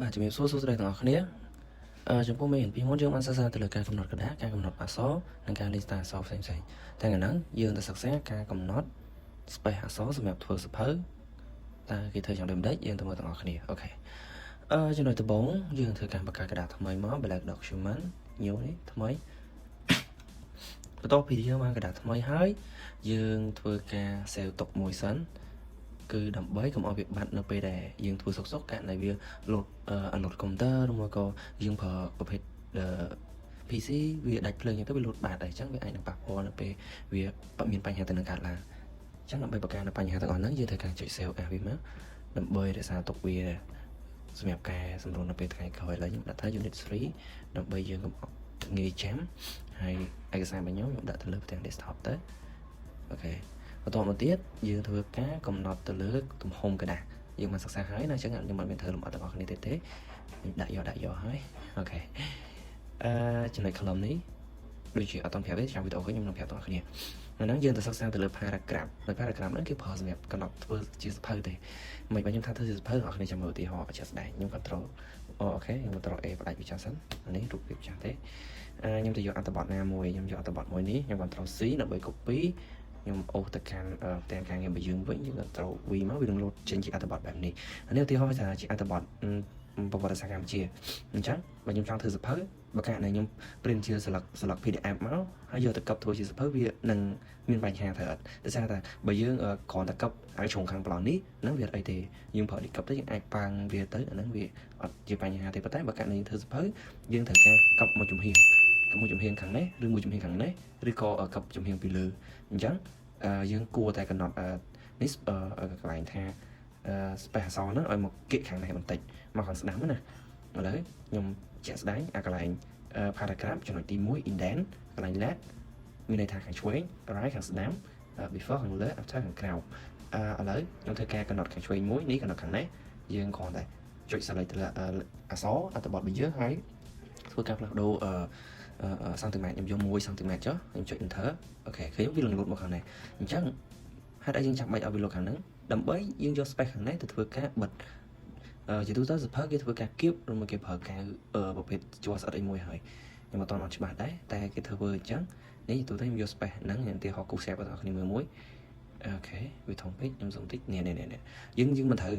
បាទជំរាបសួរស្រីទាំងអស់គ្នាចំពោះមេរៀនពីមុនយើងបានសិក្សាទៅលើការកំណត់ក្រដាសការកំណត់អក្សរនិងការលេខស្តាអក្សរផ្សេងៗទាំងហ្នឹងយើងទៅសិក្សាការកំណត់ space អក្សរសម្រាប់ធ្វើសៀវភៅតើគេធ្វើយ៉ាងដូចម្ដេចយើងទៅមើលទាំងអស់គ្នាអូខេចំណុចដំបូងយើងធ្វើការបង្កើតក្រដាសថ្មីមក Black Document new នេះថ្មីបន្ទាប់ពីយើងបានក្រដាសថ្មីហើយយើងធ្វើការ save ទុកមួយសិនគឺដើម្បីកុំឲ្យវាបាត់នៅពេលដែលយើងធ្វើសុកករណីវាលោតអាឡូតកុំព្យូទ័រឬមួយក៏យើងប្រើប្រភេទ PC វាដាច់ភ្លើងអញ្ចឹងទៅវាលោតបាត់ហើយអញ្ចឹងវាអាចនឹងប៉ះពាល់នៅពេលវាមានបញ្ហាទៅនឹងកើតឡើងអញ្ចឹងដើម្បីបង្ការនៅបញ្ហាទាំងអស់ហ្នឹងយើងត្រូវការចុច save as វាមកដើម្បីរក្សាទុកវាសម្រាប់ការសម្រួលនៅពេលថ្ងៃក្រោយឥឡូវខ្ញុំដាក់ថា unit 3ដើម្បីយើងកុំងាយចាំហើយឯកសាររបស់ខ្ញុំដាក់ទៅលើផ្ទាំង desktop ទៅអូខេបន្តមកទៀតយើងធ្វើការកំណត់ទៅលើទំហំក្រដាសយើងបានសិក្សាហើយណាអញ្ចឹងខ្ញុំមិនមានធ្វើលម្អិតទាំងអស់គ្នាទេដាក់យកហើយអូខេចំណុច column នេះដូចជាអត់តន់ប្រាប់ទេចាំវីដេអូខ្ញុំនឹងប្រាប់ទាំងអស់គ្នាហ្នឹងយើងទៅសិក្សាទៅលើ paragraph នៅ paragraph ហ្នឹងគេប្រើសម្រាប់កំណត់ធ្វើជាសៀវភៅទេមិនបើខ្ញុំថាធ្វើជាសៀវភៅអ្នកគ្នាចាំមើលឧទាហរណ៍ជាក់ស្ដែងខ្ញុំ control អូខេខ្ញុំ control A ផ្ដាច់វាចាស់សិននេះរូបភាពចាស់ទេខ្ញុំទៅយកអត្ថបទណាមួយខ្ញុំយកអត្ថបទមួយនេះខ្ញុំ control C ដើម្បី copy ខ្ញុំអូសទៅកាន់ផ្ទាំងការងាររបស់យើងវិញយើងក៏ត្រូវ V មកវានឹងលោតចេញជាអត្ថបទបែបនេះនេះឧទាហរណ៍ថាជាអត្ថបទប្រវត្តិសាស្ត្រកម្ពុជាអញ្ចឹងបើខ្ញុំចង់ធ្វើសៀវភៅបើកាលណាខ្ញុំ print ជាស្លឹក PDF មកហើយយកទៅកັບធ្វើជាសៀវភៅវានឹងមានបញ្ហាត្រូវអត់ដោយសារតែបើយើងគ្រាន់តែកັບហើយជ្រុងខាងប្លង់នេះហ្នឹងវាអត់អីទេយើងប្រើនេះកັບទៅយើងអាចប៉ាំងវាទៅអាហ្នឹងវាអត់ជាបញ្ហាទេប៉ុន្តែបើកាលណាយើងធ្វើសៀវភៅយើងត្រូវការកັបមួយជំហានខាងនេះឬមួយជំហានខាងនេះឬក៏កັບជំហានពីលើអញ្ចឹងយើងគួរតែកំណត់នេះកន្លែងថាspace អក្សរហ្នឹងឲ្យមកគៀកខាងនេះបន្តិចមកខាងស្ដាំណាឥឡូវខ្ញុំជាក់ស្ដែងអាកន្លែង paragraph ចំណុចទី1 indent កន្លែង left មានន័យថាខាងឆ្វេង right ខាងស្ដាំ before ខាងលើ after ខាងក្រៅឥឡូវខ្ញុំធ្វើការកំណត់ខាងឆ្វេងមួយនេះកំណត់ខាងនេះយើងគ្រាន់តែចុច select ទៅលើអក្សរអត្ថបទរបស់យើងហើយធ្វើការផ្លាស់ប្ដូរសង់ទីម៉ែត្រខ្ញុំយក1សង់ទីម៉ែត្រចុះខ្ញុំចុច enter អូខេឃើញវានឹងលោតមកខាងនេះអញ្ចឹងហេតុអីយើងចាំបាច់ឲ្យវាលោតខាងហ្នឹងដើម្បីយើងយក space ខាងនេះទៅធ្វើការបិទជាទូទៅសៀវភៅគេធ្វើការគៀបឬមកគេប្រើការប្រភេទជួស្អិតអីមួយហើយខ្ញុំអត់ទាន់អត់ច្បាស់ដែរតែគេធ្វើអញ្ចឹងនេះជាទូទៅខ្ញុំយក space ហ្នឹងខ្ញុំទីហោគូ share បងប្អូនគ្នាមើលមួយអូខេវាធំពេកខ្ញុំzoomតិចនេះយើងមិនត្រូវ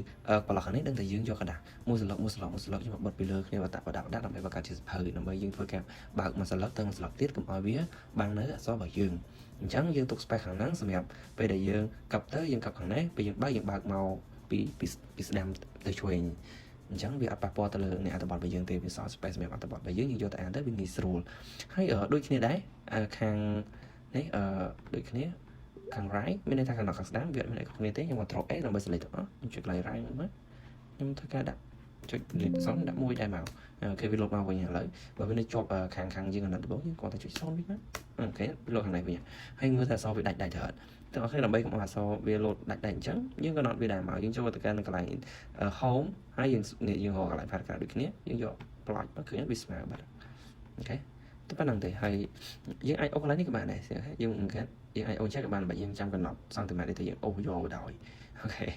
ប្រឡោះខាងនេះដឹងតែយើងយកกระดาษមួយសន្លឹកខ្ញុំបិទពីលើគ្នាបដាក់ដើម្បីបង្កើតជាសៀវភៅដើម្បីយើងធ្វើការបើកមួយសន្លឹកទៅមួយសន្លឹកទៀតកុំឲ្យវាបាំងនៅអក្សររបស់យើងអញ្ចឹងយើងទុក space ខាងហ្នឹងសម្រាប់ពេលដែលយើងកាប់ទៅយើងកាប់ខាងនេះពេលយើងបើកមកពីស្ដាំទៅឆ្វេងអញ្ចឹងវាអត់ប៉ះពាល់ទៅលើអ្នកអត្ថបទរបស់យើងទេវាសល់ space សម្រាប់អត្ថបទរបស់យើងយកទៅអានទៅវាងាយស្រួលហើយដូចគ្នាដែរខាងនេះដូចគ្នាខាង right មានន័យថាខាងស្ដាំវាអត់មានអីខុសគ្នាទេខ្ញុំ control A ដើម្បី select ទៅខ្ញុំចុច right មកខ្ញុំធ្វើការដាក់ចុច delete 0ដាក់មួយដែរមកអូខេវាលោតមកវិញឥឡូវបើវានៅជាប់ខាងយើងអាណិតដំបូងយើងគាត់តែចុច0វិញមកអូខេវាលោតខាងនេះវិញហើយមើលថាអក្សរវាដាច់ទៅអត់ទាំងអស់គ្នាដើម្បីកុំឲ្យអក្សរវាលោតដាច់អញ្ចឹងយើងក៏ណត់វាដែរមកយើងចូលទៅកាន់កន្លែង home ហើយយើងរកកន្លែង paragraph ដូចគ្នាយើងយក plot មកឃើញវាស្មើបាត់អូខេតែប៉ុណ្្នឹងទេហើយយើងអាចអូសកន្លែងនេះក៏បានដែរយើងអាចអូសចេះក៏បានបើយើងចាំកំណត់សង់ទីម៉ែត្រនេះទៅយើងអូសយកដោយអូខេឥ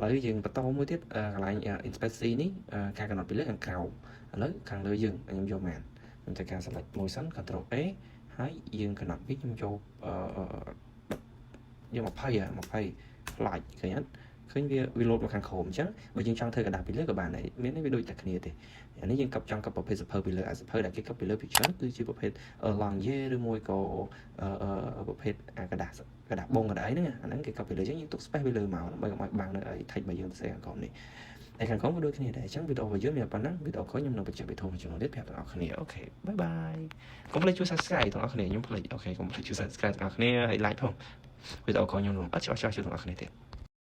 ឡូវយើងបន្តមួយទៀតកន្លែង inspect C នេះការកំណត់ពីលើខាងក្រោមឥឡូវខាងលើយើងខ្ញុំយកបានខ្ញុំត្រូវការ select មួយសិន control A ហើយយើងកំណត់វាខ្ញុំយក20 like ឃើញអត់ឃើញវាលោតមកខាងក្រោមអញ្ចឹងបើយើងចង់ធ្វើกระดาษពីលើក៏បានដែរមានវាដូចតែគ្នាទេអានេះយើងចង់កាប់ប្រភេទសភៅពីលើអាសភៅដែលគេកាប់ពីលើពីច្រើនគឺជាប្រភេទ Longier ឬមួយក៏ប្រភេទกระดาษបងកន្លែងហ្នឹងអាហ្នឹងគេកាប់ពីលើអញ្ចឹងយើងទុក space ពីលើមកដើម្បីកុំឲ្យបាំងនៅឯ text របស់យើងទៅខាងក្រោមនេះតែខាងក្រោមក៏ដូចគ្នាដែរអញ្ចឹងវីដេអូរបស់យើងមានប៉ុណ្ណឹងវីដេអូក្រោយខ្ញុំនឹងបញ្ជាក់ពីធំមួយចំនួនទៀតប្រាប់ទាំងអស់គ្នាអូខេបាយបាយកុំភ្លេចជួយ subscribe ទាំងអស់គ្នាខ្ញុំភ្លេចអូខេកុំភ្លេចជួយ subscribe ទាំងអស់គ្នាហើយ like ផងវីដេអូក្រោយខ្ញុំនឹងអត់ចោះជួយទាំងអស់គ្នាទៀត